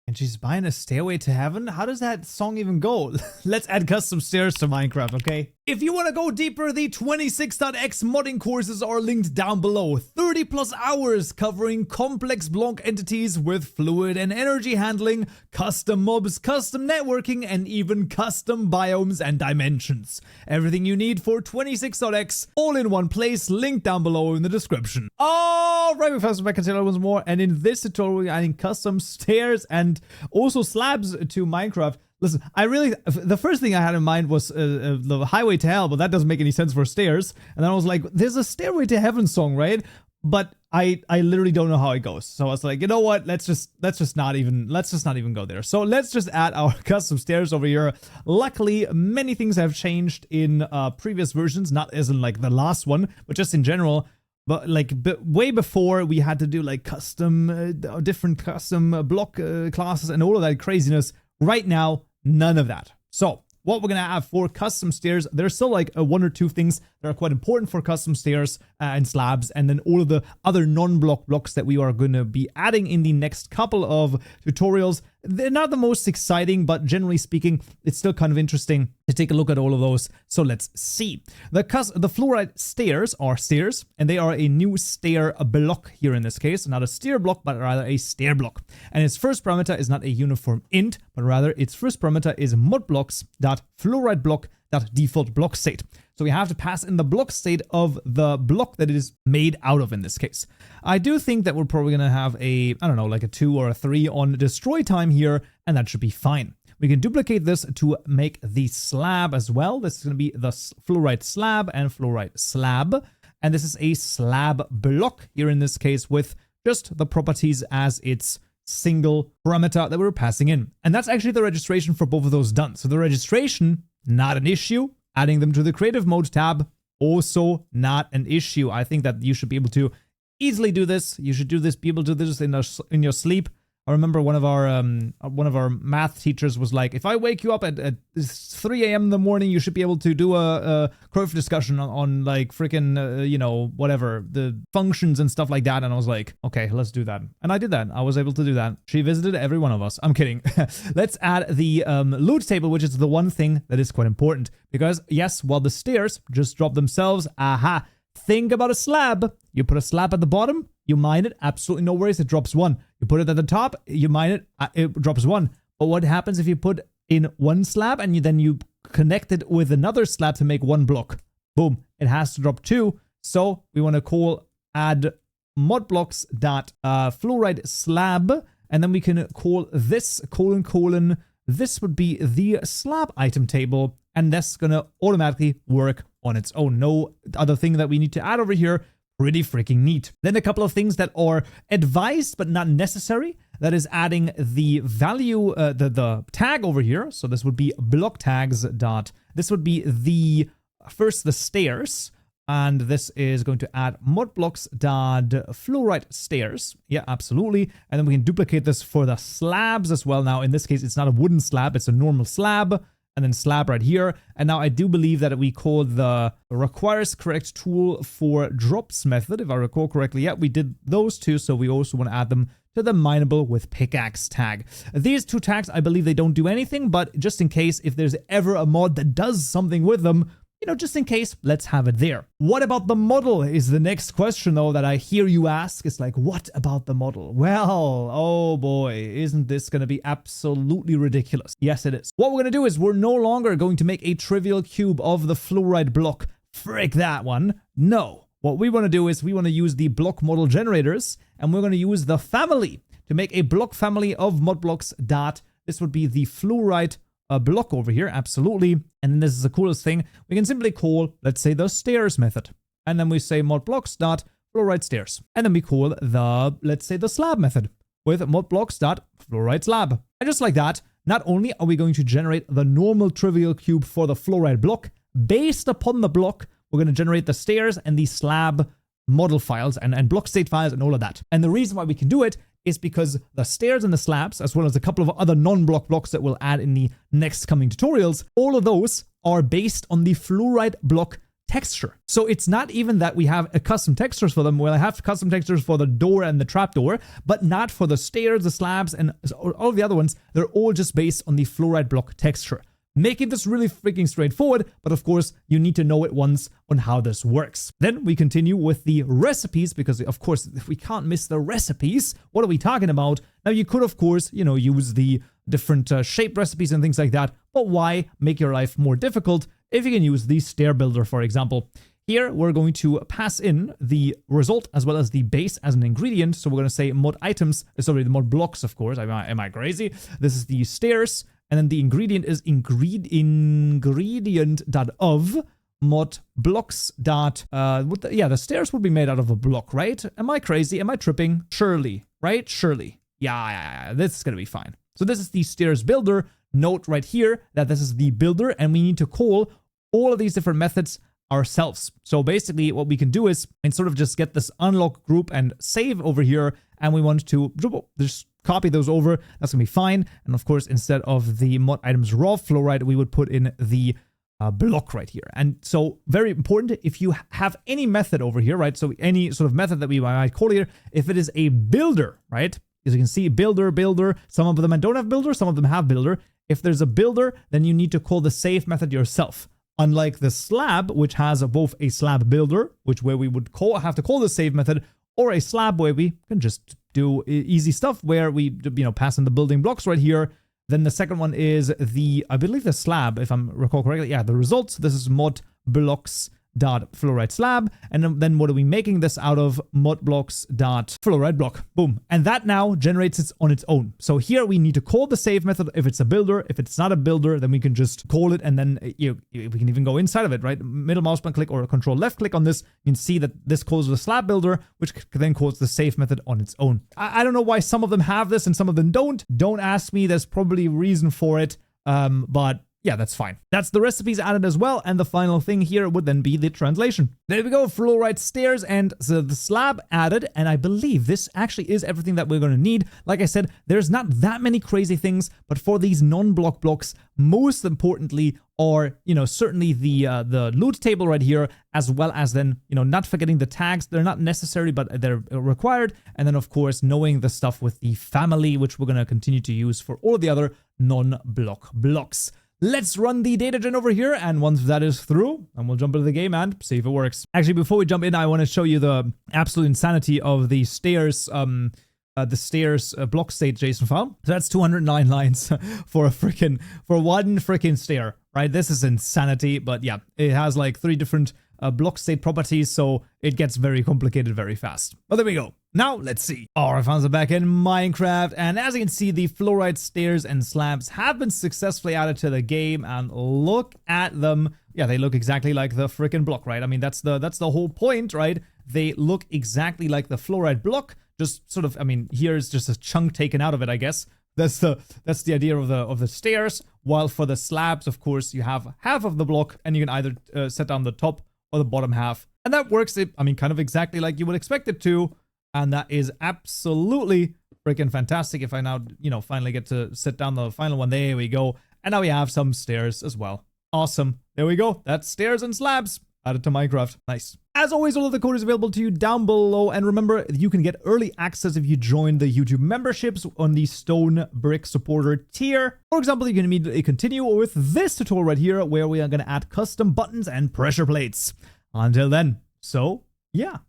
And she's buying a stairway to heaven? How does that song even go? Let's add custom stairs to Minecraft, okay? If you want to go deeper, the 26.x modding courses are linked down below. 30 plus hours covering complex block entities with fluid and energy handling, custom mobs, custom networking, and even custom biomes and dimensions. Everything you need for 26.x, all in one place, linked down below in the description. Alright, we're first back until once more, and in this tutorial we're adding custom stairs and also slabs to Minecraft. Listen, the first thing I had in mind was the highway to hell, but that doesn't make any sense for stairs. And then I was like, there's a stairway to heaven song, right? But I literally don't know how it goes. So I was like, you know what? Let's just not even go there. So let's just add our custom stairs over here. Luckily, many things have changed in previous versions, not as in like the last one, but just in general. But like way before, we had to do like different custom block classes and all of that craziness. Right now, none of that. So what we're going to have for custom stairs, there's still like one or two things that are quite important for custom stairs and slabs, and then all of the other non-block blocks that we are going to be adding in the next couple of tutorials. They're not the most exciting, but generally speaking, it's still kind of interesting to take a look at all of those. So let's see. The fluorite stairs are stairs, and they are a new stair block here in this case. Not a stair block, but rather a stair block. And its first parameter is not a uniform int, but rather its first parameter is modblocks.fluoriteBlock.default block state. So we have to pass in the block state of the block that it is made out of in this case. I do think that we're probably going to have a, I don't know, like a 2 or a 3 on destroy time here, and that should be fine. We can duplicate this to make the slab as well. This is going to be the fluorite slab and fluorite slab. And this is a slab block here in this case with just the properties as its single parameter that we're passing in. And that's actually the registration for both of those done. So the registration, not an issue. Adding them to the creative mode tab, also not an issue. I think that you should be able to easily do this. You should be able to do this in your sleep. I remember one of our math teachers was like, if I wake you up at 3 a.m. in the morning, you should be able to do a curve discussion on like freaking, you know, whatever, the functions and stuff like that. And I was like, okay, let's do that. And I did that. I was able to do that. She visited every one of us. I'm kidding. Let's add the loot table, which is the one thing that is quite important. Because yes, while the stairs just drop themselves, aha, think about a slab. You put a slab at the bottom, you mine it, absolutely no worries, it drops 1. You put it at the top, you mine it, it drops 1. But what happens if you put in one slab and then you connect it with another slab to make one block? Boom, it has to drop 2. So we want to add modblocks.fluorite slab, and then we can call this : this would be the slab item table, and that's going to automatically work on its own. No other thing that we need to add over here. Pretty freaking neat. Then a couple of things that are advised but not necessary. That is adding the value, the tag over here. So this would be block tags dot. This would be the stairs, and this is going to add modblocks dot fluorite stairs. Yeah, absolutely. And then we can duplicate this for the slabs as well. Now in this case, it's not a wooden slab; it's a normal slab. And then slab right here. And now I do believe that we called the requires correct tool for drops method, if I recall correctly. Yeah, we did those two, so we also want to add them to the mineable with pickaxe tag. These two tags, I believe they don't do anything, but just in case, if there's ever a mod that does something with them, you know, just in case, let's have it there. What about the model is the next question, though, that I hear you ask. It's like, what about the model? Well, oh boy, isn't this going to be absolutely ridiculous? Yes, it is. What we're going to do is we're no longer going to make a trivial cube of the fluorite block. Frick that one. No. What we want to do is we want to use the block model generators, and we're going to use the family to make a block family of modblocks dot. This would be the fluorite block over here, absolutely. And then this is the coolest thing. We can simply call, let's say, the stairs method. And then we say modblocks.fluorite stairs. And then we call the, let's say, the slab method with modblocks.fluorite slab. And just like that, not only are we going to generate the normal trivial cube for the fluorite block, based upon the block, we're going to generate the stairs and the slab model files and block state files and all of that. And the reason why we can do it is because the stairs and the slabs, as well as a couple of other non-block blocks that we'll add in the next coming tutorials, all of those are based on the fluorite block texture. So it's not even that we have a custom textures for them. Well, I have custom textures for the door and the trapdoor, but not for the stairs, the slabs, and all of the other ones. They're all just based on the fluorite block texture, making this really freaking straightforward. But of course, you need to know it once on how this works. Then we continue with the recipes, because of course, if we can't miss the recipes, what are we talking about? Now, you could, of course, use the different shape recipes and things like that, but why make your life more difficult if you can use the stair builder, for example? Here, we're going to pass in the result as well as the base as an ingredient. So we're going to say mod items, sorry, the mod blocks, of course. Am I crazy? This is the stairs, and then the ingredient is ingredient.of mod blocks dot, the stairs would be made out of a block, right? Am I crazy? Am I tripping? Surely, right? Surely. Yeah, this is going to be fine. So this is the stairs builder. Note right here that this is the builder, and we need to call all of these different methods ourselves. So basically what we can do is sort of just get this unlock group and save over here, and we want to just copy those over. That's gonna be fine. And of course, instead of the mod items raw fluorite, we would put in the block right here. And so very important, if you have any method over here, right? So any sort of method that we might call here, if it is a builder, right? As you can see, builder, some of them don't have builder, some of them have builder. If there's a builder, then you need to call the save method yourself. Unlike the slab, which has both a slab builder, where we would have to call the save method, or a slab where we can just do easy stuff where we pass in the building blocks right here. Then the second one is I believe the slab, if I'm recall correctly. Yeah, the results. This is mod blocks dot fluorite slab, and then what are we making this out of? Mod blocks dot fluorite block. Boom. And that now generates it on its own. So here we need to call the save method if it's a builder. If it's not a builder, then we can just call it, and then we can even go inside of it, right? Middle mouse button click or control left click on this. You can see that this calls the slab builder, which then calls the save method on its own. I don't know why some of them have this and some of them don't. Don't ask me. There's probably a reason for it. But yeah, that's fine. That's the recipes added as well. And the final thing here would then be the translation. There we go. Fluorite stairs and the slab added. And I believe this actually is everything that we're going to need. Like I said, there's not that many crazy things, but for these non-block blocks, most importantly are, certainly the loot table right here, as well as then, not forgetting the tags. They're not necessary, but they're required. And then, of course, knowing the stuff with the family, which we're going to continue to use for all of the other non-block blocks. Let's run the data gen over here, and once that is through, and we'll jump into the game and see if it works. Actually, before we jump in, I want to show you the absolute insanity of the stairs, block state JSON file. So that's 209 lines for one freaking stair, right? This is insanity, but yeah, it has like 3 different block state properties, so it gets very complicated very fast. But there we go. Now, let's see. Alright, fans, are back in Minecraft, and as you can see, the fluorite stairs and slabs have been successfully added to the game, and look at them. Yeah, they look exactly like the freaking block, right? I mean, that's the whole point, right? They look exactly like the fluorite block, just sort of, I mean, here's just a chunk taken out of it, I guess. That's the idea of the stairs, while for the slabs, of course, you have half of the block, and you can either set down the top or the bottom half. And that works, I mean, kind of exactly like you would expect it to. And that is absolutely freaking fantastic. If I now, finally get to set down the final one, there we go. And now we have some stairs as well. Awesome. There we go. That's stairs and slabs added to Minecraft. Nice. As always, all of the code is available to you down below. And remember, you can get early access if you join the YouTube memberships on the Stone Brick Supporter tier. For example, you can immediately continue with this tutorial right here, where we are going to add custom buttons and pressure plates. Until then, so yeah.